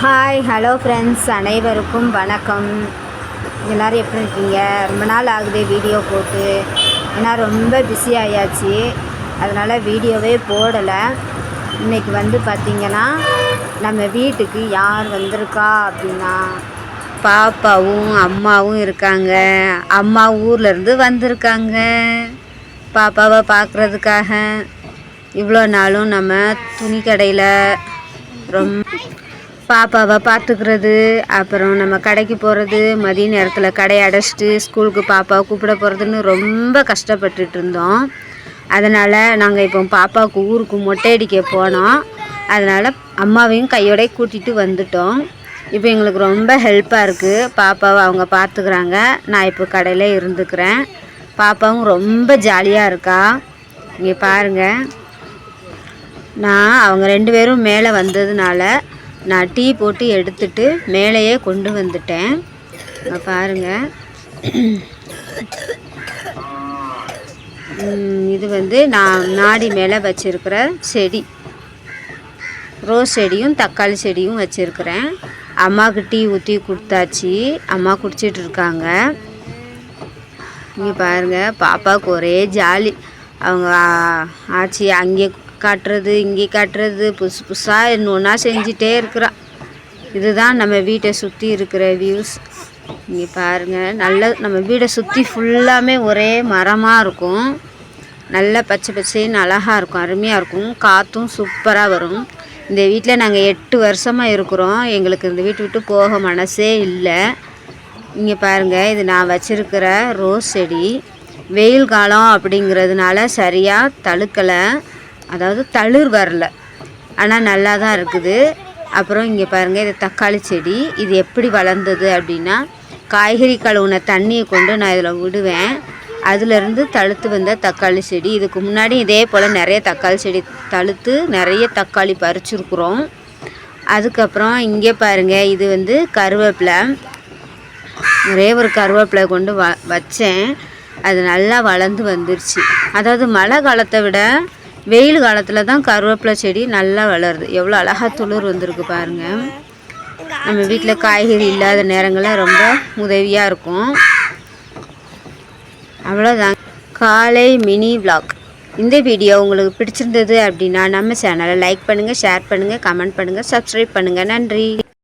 Hi hello friends, அனைவருக்கும் வணக்கம். எல்லோரும் எப்படி இருக்கீங்க? ரொம்ப நாள் ஆகுது வீடியோ போட்டு. ஏன்னா ரொம்ப பிஸி ஆயாச்சு, அதனால் வீடியோவே போடலை. இன்றைக்கி பார்த்திங்கன்னா நம்ம வீட்டுக்கு யார் வந்திருக்கா அப்படின்னா பாப்பாவும் அம்மாவும் இருக்காங்க. அம்மா ஊர்லேருந்து வந்திருக்காங்க பாப்பாவை பார்க்குறதுக்காக. இவ்வளோ நாளும் நம்ம துணி கடையில் ரொம்ப பாப்பாவை பார்த்துக்கிறது, அப்புறம் நம்ம கடைக்கு போகிறது, மதிய நேரத்தில் கடையை அடைச்சிட்டு ஸ்கூலுக்கு பாப்பாவை கூப்பிட போகிறதுன்னு ரொம்ப கஷ்டப்பட்டுட்டு இருந்தோம். அதனால் நாங்கள் இப்போ பாப்பாவுக்கு ஊருக்கு மொட்டை அடிக்க போனோம். அதனால் அம்மாவையும் கையோட கூட்டிகிட்டு வந்துட்டோம். இப்போ எங்களுக்கு ரொம்ப ஹெல்ப்பாக இருக்குது. பாப்பாவை அவங்க பார்த்துக்கிறாங்க, நான் இப்போ கடையில் இருந்துக்கிறேன். பாப்பாவும் ரொம்ப ஜாலியாக இருக்கா. இங்கே பாருங்கள், நான் அவங்க 2 பேரும் மேலே வந்ததுனால நான் டீ போட்டு எடுத்துட்டு மேலேயே கொண்டு வந்துட்டேன். பாருங்கள், இது நான் நாடி மேலே வச்சுருக்கிற செடி, ரோஸ் செடியும் தக்காளி செடியும் வச்சுருக்கிறேன். அம்மாவுக்கு டீ ஊற்றி கொடுத்தாச்சு, அம்மா குடிச்சிட்டு இருக்காங்க. இங்கே பாருங்கள், பாப்பாவுக்கு ஒரே ஜாலி. அவங்க ஆச்சி அங்கே காட்டுறது இங்கே காட்டுறது, புதுசாக ஒன்றா செஞ்சிட்டே இருக்கிறா. இதுதான் நம்ம வீட்டை சுற்றி இருக்கிற வியூஸ். இங்கே பாருங்கள், நல்ல நம்ம வீடை சுற்றி ஃபுல்லாமே ஒரே மரமாக இருக்கும். நல்ல பச்சை பச்சைன்னு அழகாக இருக்கும், அருமையாக இருக்கும். காற்றும் சூப்பராக வரும். இந்த வீட்டில் நாங்கள் 8 வருஷமாக இருக்கிறோம். எங்களுக்கு இந்த வீட்டை விட்டு போக மனசே இல்லை. இங்கே பாருங்கள், இது நான் வச்சுருக்கிற ரோஸ் செடி. வெயில் காலம் அப்படிங்கிறதுனால சரியாக தழுக்கலை, அதாவது தளிர் வரல, ஆனால் நல்லா தான் இருக்குது. அப்புறம் இங்கே பாருங்கள், இது தக்காளி செடி. இது எப்படி வளர்ந்தது அப்படின்னா, காய்கறி கழுவுன தண்ணியை கொண்டு நான் இதில் விடுவேன், அதிலிருந்து தழுத்து வந்த தக்காளி செடி. இதுக்கு முன்னாடி இதே போல் நிறைய தக்காளி செடி தழுத்து நிறைய தக்காளி பறிச்சுருக்குறோம். அதுக்கப்புறம் இங்கே பாருங்கள், இது கருவேப்பிலை. ஒரே ஒரு கருவேப்பிலை கொண்டு வச்சேன், அது நல்லா வளர்ந்து வந்துருச்சு. அதாவது மழை காலத்தை விட வெயில் காலத்தில் தான் கருவேப்பிலை செடி நல்லா வளருது. எவ்வளோ அழகாக துளிர் வந்திருக்கு பாருங்கள். நம்ம வீட்டில் காய்கறி இல்லாத நேரங்களில் ரொம்ப உதவியாக இருக்கும். அவ்வளோதான், காலை மினி விளாக். இந்த வீடியோ உங்களுக்கு பிடிச்சிருந்தது அப்படின்னா நம்ம சேனலை லைக் பண்ணுங்கள், ஷேர் பண்ணுங்கள், கமெண்ட் பண்ணுங்கள், சப்ஸ்கிரைப் பண்ணுங்கள். நன்றி.